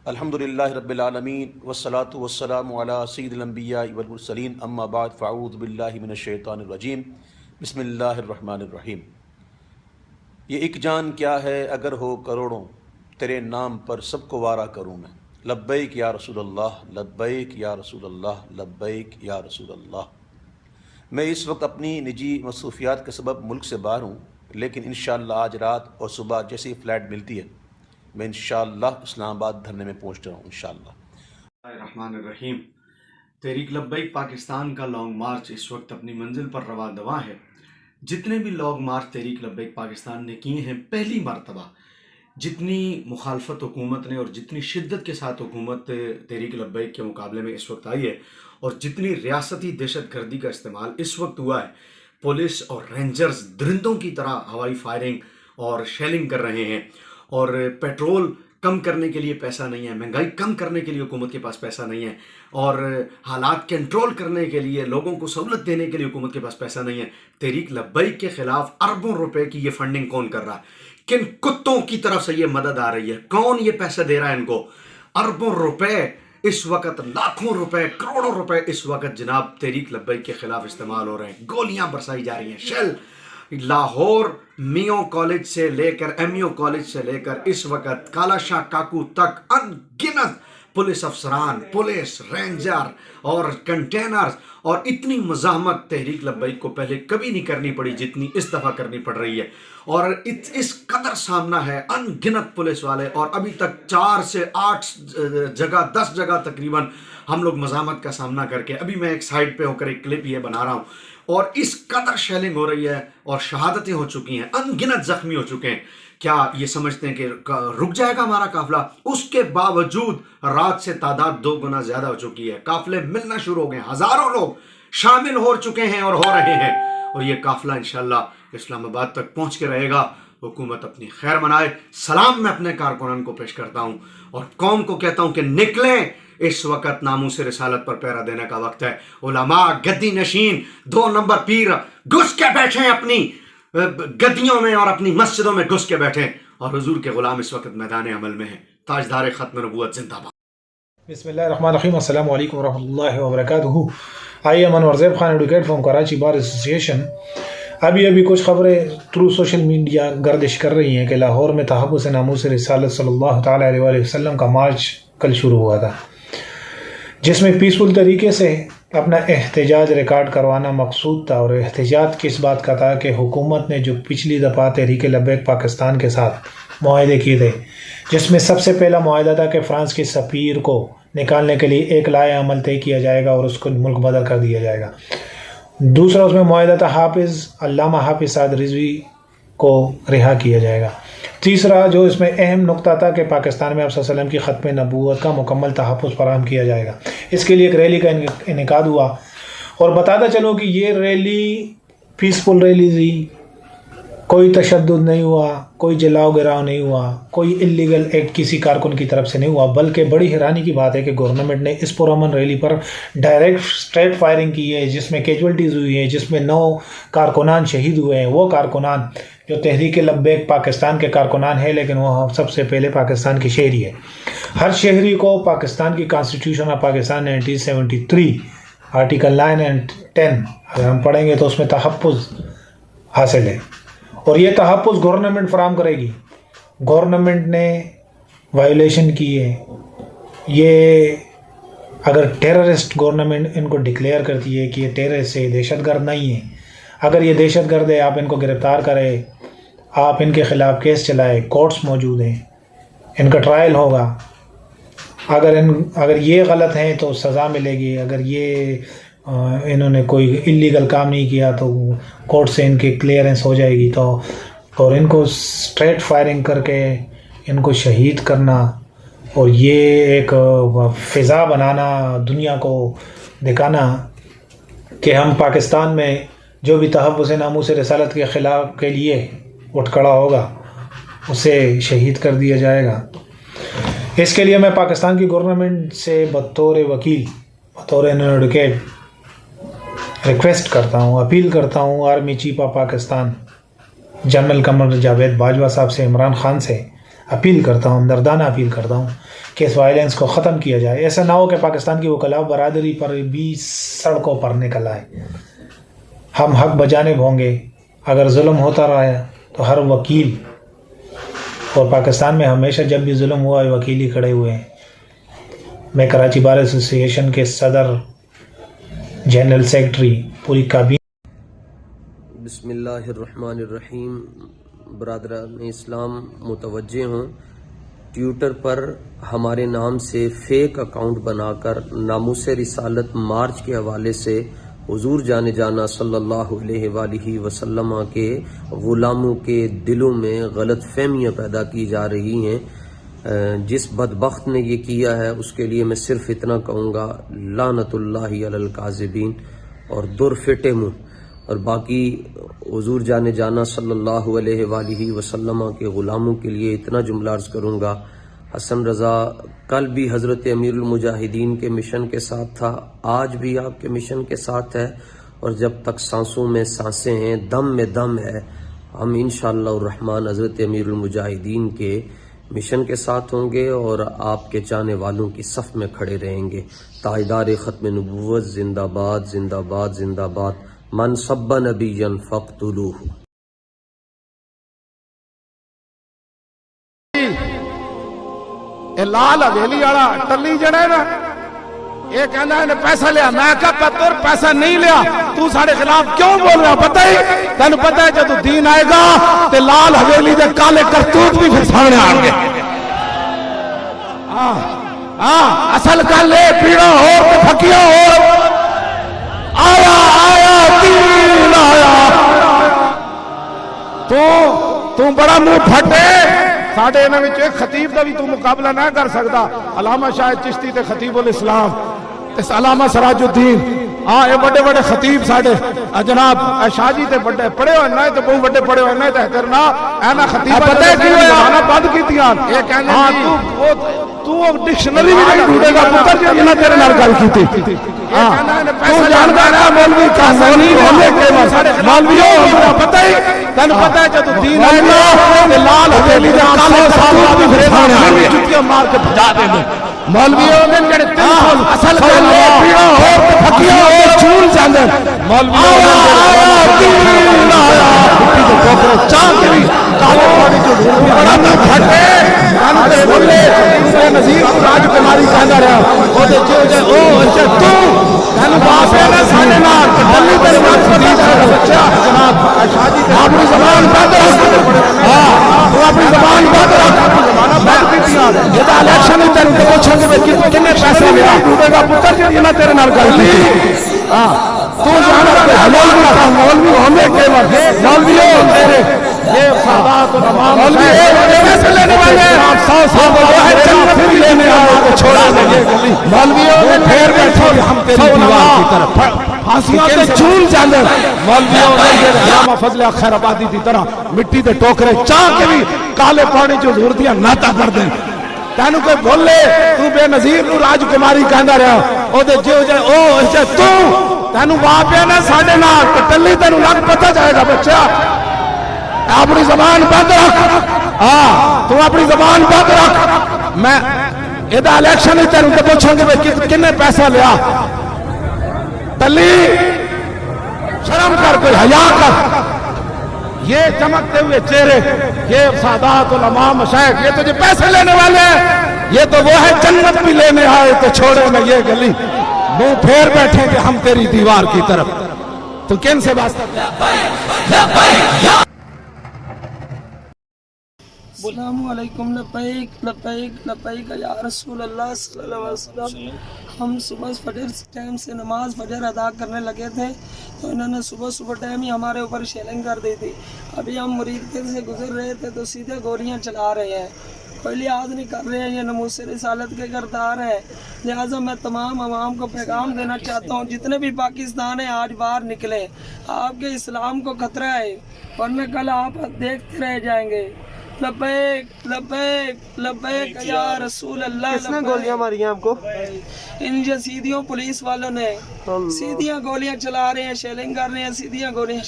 الحمدللہ رب العالمین والصلاة والسلام علی سید الانبیاء والمرسلین اما بعد فاعوذ باللہ من الشیطان الرجیم بسم اللہ الرحمن الرحیم۔ یہ ایک جان کیا ہے اگر ہو کروڑوں، تیرے نام پر سب کو وارا کروں میں۔ لبیک یا رسول اللہ، لبیک یا رسول اللہ، لبیک یا رسول اللہ۔ میں اس وقت اپنی نجی مصروفیات کے سبب ملک سے باہر ہوں، لیکن انشاءاللہ آج رات اور صبح جیسی فلائٹ ملتی ہے میں انشاءاللہ اسلام آباد دھرنے میں پہنچ رہا ہوں انشاءاللہ۔ الرحمن الرحیم۔ تحریک لبیک پاکستان کا لانگ مارچ اس وقت اپنی منزل پر رواں دواں ہے۔ جتنے بھی لانگ مارچ تحریک لبیک پاکستان نے کیے ہیں، پہلی مرتبہ جتنی مخالفت حکومت نے اور جتنی شدت کے ساتھ حکومت تحریک لبیک کے مقابلے میں اس وقت آئی ہے، اور جتنی ریاستی دہشت گردی کا استعمال اس وقت ہوا ہے، پولیس اور رینجرز درندوں کی طرح ہوائی فائرنگ اور شیلنگ کر رہے ہیں، اور پیٹرول کم کرنے کے لیے پیسہ نہیں ہے، مہنگائی کم کرنے کے لیے حکومت کے پاس پیسہ نہیں ہے، اور حالات کنٹرول کرنے کے لیے لوگوں کو سہولت دینے کے لیے حکومت کے پاس پیسہ نہیں ہے۔ تحریک لبیک کے خلاف اربوں روپے کی یہ فنڈنگ کون کر رہا ہے؟ کن کتوں کی طرف سے یہ مدد آ رہی ہے؟ کون یہ پیسہ دے رہا ہے ان کو؟ اربوں روپے اس وقت، لاکھوں روپے، کروڑوں روپے اس وقت جناب تحریک لبیک کے خلاف استعمال ہو رہے ہیں۔ گولیاں برسائی جا رہی ہیں، شیل لاہور میو کالج سے لے کر ایم یو کالج سے لے کر اس وقت کالا شاہ کاکو تک ان گنت پولیس افسران، پولیس رینجر اور کنٹینرز، اور اتنی مزاحمت تحریک لبیک کو پہلے کبھی نہیں کرنی پڑی جتنی اس دفعہ کرنی پڑ رہی ہے، اور اس قدر سامنا ہے ان گنت پولیس والے، اور ابھی تک 4 سے 8 جگہ 10 جگہ تقریباً ہم لوگ مزاحمت کا سامنا کر کے، ابھی میں ایک سائڈ پہ ہو کر ایک کلپ یہ بنا رہا ہوں، اور اس قدر شیلنگ ہو رہی ہے اور شہادتیں ہو چکی ہیں، ان گنت زخمی ہو چکے ہیں۔ کیا یہ سمجھتے ہیں کہ رک جائے گا ہمارا قافلہ؟ اس کے باوجود رات سے تعداد 2 گنا زیادہ ہو چکی ہے، قافلے ملنا شروع ہو گئے ہیں، ہزاروں لوگ شامل ہو چکے ہیں اور ہو رہے ہیں، اور یہ قافلہ انشاءاللہ اسلام آباد تک پہنچ کے رہے گا۔ حکومت اپنی خیر منائے۔ سلام میں اپنے کارکنان کو پیش کرتا ہوں اور قوم کو کہتا ہوں کہ نکلیں، اس وقت ناموس رسالت پر پہرا دینے کا وقت ہے۔ علماء گدی نشین 2 نمبر پیر گھس کے بیٹھیں، اپنی گدیوں میں اور اپنی مسجدوں میں گھس کے بیٹھیں، اور حضور کے غلام اس وقت میدان عمل میں ہیں۔ تاجدار ختم نبوت زندہ باد۔ بسم اللہ الرحمن الرحیم۔ السلام علیکم ورحمۃ اللہ وبرکاتہ۔ آئی ایم انور زیب Khan, advocate from Karachi bar association. ابھی کچھ خبریں تھرو سوشل میڈیا گردش کر رہی ہیں کہ لاہور میں تحفظ ناموس رسالت صلی اللہ تعالیٰ علیہ وآلہ وسلم کا مارچ کل شروع ہوا تھا، جس میں پیسفل طریقے سے اپنا احتجاج ریکارڈ کروانا مقصود تھا، اور احتجاج کس بات کا تھا کہ حکومت نے جو پچھلی دفعہ تحریک لبیک پاکستان کے ساتھ معاہدے کیے تھے، جس میں سب سے پہلا معاہدہ تھا کہ فرانس کے سفیر کو نکالنے کے لیے ایک لائحہ عمل طے کیا جائے گا اور اس کو ملک بدر کر دیا جائے گا۔ دوسرا اس میں معاہدہ تھا علامہ حافظ سعد رضوی کو رہا کیا جائے گا۔ تیسرا جو اس میں اہم نقطہ تھا کہ پاکستان میں آپ صلی اللہ علیہ وسلم کی ختم نبوت کا مکمل تحفظ فراہم کیا جائے گا۔ اس کے لیے ایک ریلی کا انعقاد ہوا، اور بتاتا چلو کہ یہ ریلی پیسفل ریلی تھی، کوئی تشدد نہیں ہوا، کوئی جلاؤ گراؤ نہیں ہوا، کوئی اللیگل ایکٹ کسی کارکن کی طرف سے نہیں ہوا، بلکہ بڑی حیرانی کی بات ہے کہ گورنمنٹ نے اس پرامن ریلی پر ڈائریکٹ اسٹریٹ فائرنگ کی ہے، جس میں کیجولٹیز ہوئی ہیں، جس میں 9 کارکنان شہید ہوئے ہیں۔ وہ کارکنان جو تحریک لبیک پاکستان کے کارکنان ہیں، لیکن وہ سب سے پہلے پاکستان کے شہری ہے۔ ہر شہری کو پاکستان کی کانسٹیٹیوشن آف پاکستان 1973 آرٹیکل 9 اور 10 اگر ہم پڑھیں گے تو اس میں تحفظ حاصل ہے، اور یہ تحفظ گورنمنٹ فراہم کرے گی۔ گورنمنٹ نے وائلیشن کی ہے، یہ اگر ٹیررسٹ گورنمنٹ ان کو ڈکلیئر کرتی ہے کہ یہ ٹیررسٹ ہے، دہشت گرد نہیں ہے، اگر یہ دہشت گرد ہے آپ ان کو گرفتار کرے، آپ ان کے خلاف کیس چلائے، کورٹس موجود ہیں، ان کا ٹرائل ہوگا، اگر یہ غلط ہیں تو سزا ملے گی، اگر یہ انہوں نے کوئی اللیگل کام نہیں کیا تو کورٹ سے ان کی کلیئرنس ہو جائے گی، تو اور ان کو اسٹریٹ فائرنگ کر کے ان کو شہید کرنا، اور یہ ایک فضا بنانا، دنیا کو دکھانا کہ ہم پاکستان میں جو بھی تحفظ ناموس رسالت کے خلاف کے لیے اٹھ کھڑا ہوگا اسے شہید کر دیا جائے گا۔ اس کے لیے میں پاکستان کی گورنمنٹ سے بطور وکیل، بطور ایڈوکیٹ ریکویسٹ کرتا ہوں، اپیل کرتا ہوں army chief of Pakistan general Qamar Javed Bajwa صاحب سے، عمران خان سے اپیل کرتا ہوں، مردانہ اپیل کرتا ہوں کہ اس وائلنس کو ختم کیا جائے. ایسا نہ ہو کہ پاکستان کی وکلاء برادری پر بھی سڑکوں پر نکل آئے. ہم حق بجانب ہوں گے. اگر ظلم ہوتا رہا تو ہر وکیل، اور پاکستان میں ہمیشہ جب بھی ظلم ہوا ہے وکیل ہی کھڑے ہوئے ہیں. میں کراچی بار ایسوسی ایشن کے صدر، جنرل سیکرٹری، پوری کابینہ. بسم اللہ الرحمن الرحیم. برادران اسلام متوجہ ہوں، ٹویٹر پر ہمارے نام سے فیک اکاؤنٹ بنا کر ناموس رسالت مارچ کے حوالے سے حضور جانے جانا صلی اللہ علیہ وآلہ وسلم کے غلاموں کے دلوں میں غلط فہمیاں پیدا کی جا رہی ہیں. جس بدبخت نے یہ کیا ہے اس کے لیے میں صرف اتنا کہوں گا، لعنت اللہ علی الکاذبین اور در فٹے منہ. اور باقی حضور جانے جانا صلی اللہ علیہ وآلہ وسلم کے غلاموں کے لیے اتنا جملہ عرض کروں گا. حسن رضا کل بھی حضرت امیر المجاہدین کے مشن کے ساتھ تھا، آج بھی آپ کے مشن کے ساتھ ہے، اور جب تک سانسوں میں سانسیں ہیں، دم میں دم ہے، ہم انشاءاللہ الرحمن حضرت امیر المجاہدین کے مشن کے ساتھ ہوں گے اور آپ کے چاہنے والوں کی صف میں کھڑے رہیں گے. تاجدار ختم نبوت زندہ باد، زندہ باد، زندہ باد. من سب نبیا فاقتلوہ. لال حویلی والا ٹلی جڑا ہے نا، یہ کہنا ہے پیسہ لیا. میں کہا پتر پیسہ نہیں لیا، تو سارے خلاف کیوں بول رہا؟ پتہ ہی تینوں پتہ ہے جب دین آئے گا تے لال حویلی دے کالے کرتوت بھی پھر سامنے آن گے. اصل گل ہے پیڑا ہو تے پھکیا ہو. آیا آیا دین آیا. تو بڑا منہ پھٹے. ساڈے انہاں وچ ایک خطیب دا بھی تو مقابلہ نہ کر سکدا. علامہ شاہد چشتی تے خطیب الاسلام تے علامہ سراج الدین، یہ بڑے بڑے خطیب ساڈے جناب شاہ جی تے بڑے پڑھے ہوئے نے تے بہت بڑے پڑھے ہوئے نے تے کرنا اینا خطیب پتہ ہے کی ہویا بند کیتیاں. یہ کہنے تو ڈکشنری بھی نہیں ڈھونڈے گا پتر جی نے تیرے نال گل کیتی. تو جاندا ہے مولوی کہانی ہونے کے مولویوں پتہ ہی تینوں پتہ ہے جب دین آئے گا تے لال حویلی دے کالے صاحب بھی پھر سامنے آ گے، جوتیاں مار کے بھجا دیں گے. مولویوں نے جڑے تین اصل گل ہے پیڑا ہو تے پھکیا ہو چول جاندے. مولویوں نے دین آیا مٹی دے ٹوکرے چاہ کے بھی کالے پانی جو بڑا نہ پھٹے کان تے بولے تے نذیر راج کماری کہندا رہا او دے جو او اچھا تو تینوں باپ ہے نا ساڈے نال دلی تے نال خدیج دا بچہ جناب شاہ جی اپنی زبان بند رکھ. تو اپنی زبان بند رکھ. بند کیتیاں یہ تا الیکشن تے تینوں پوچھاں گے کنے پیسے لیا ڈوبے گا پتر جی نے تیرے نال گل کی. تو جانا تے مولوی ہونے کے مولوی تیرے یہ سادات علماء مولوی پیسے لینے والے 100 سال ہے جنت بھی لینے آئے تو چھوڑا نہیں گلی. مولویوں نے پھیر بیٹھے ہم تیری دیوار کی طرف پھانسیاں تے چول جاندے. مولویوں نے علامہ فضل خیر آبادی دی طرح مٹی دے ٹوکرے چاہ کے بھی کالے پانی جو حضور دیاں نعتاں کر دیں. تینوں کوئی بولے تو بے نظیر نو راج کماری کہندا رہا او دے جو او اچھا تو تینوں باپ ہے نا ساڈے نال ٹلی تینوں لگ پتہ جائے گا بچہ. اپنی زبان بند رکھ. تو اپنی زبان بند رکھ. میں ادا الیکشن ہی تینوں تے پوچھاں گے کنے پیسہ لیا. ٹلی شرم کر، کوئی حیا کر. یہ چمکتے ہوئے چہرے، یہ سادات علماء مشائخ، یہ تو جو پیسے لینے والے ہیں، یہ تو وہ ہے جنت بھی لینے آئے تو چھوڑے نہ یہ گلی. منہ پھیر بیٹھے کہ ہم تیری دیوار کی طرف. تو کن سے واسطہ؟ السلام علیکم. لبیک لبیک لبیک یا رسول اللہ صلی اللہ علیہ وسلم. ہم صبح فجر ٹائم سے نماز فجر ادا کرنے لگے تھے تو انہوں نے صبح ٹائم ہی ہمارے اوپر شیلنگ کر دی تھی. ابھی ہم مرید سے گزر رہے تھے تو سیدھے گولیاں چلا رہے ہیں، کوئی لحاظ نہیں کر رہے ہیں. یہ ناموس رسالت کے کردار ہیں. لہٰذا میں تمام عوام کو پیغام دینا چاہتا ہوں، جتنے بھی پاکستان ہیں آج باہر نکلے. آپ کے اسلام کو خطرہ ہے، ورنہ کل آپ دیکھتے رہ جائیں گے. لبیک لبیک لبیک یا رسول اللہ. کس نے گولیاں ماری ہیں آپ کو؟ ان یزیدیوں پولیس والوں نے سیدھیاں گولیاں چلا رہے ہیں، شیلنگ کر رہے ہیں، سیدھیاں گولیاں.